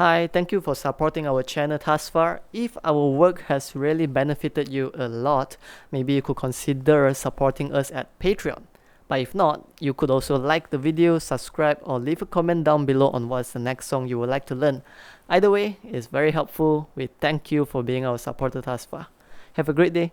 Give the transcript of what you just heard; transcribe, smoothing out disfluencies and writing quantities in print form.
Hi, thank you for supporting our channel thus far. If our work has really benefited you a lot, maybe you could consider supporting us at Patreon. But if not, you could also like the video, subscribe, or leave a comment down below on what's the next song you would like to learn. Either way, it's very helpful. We thank you for being our supporter thus far. Have a great day.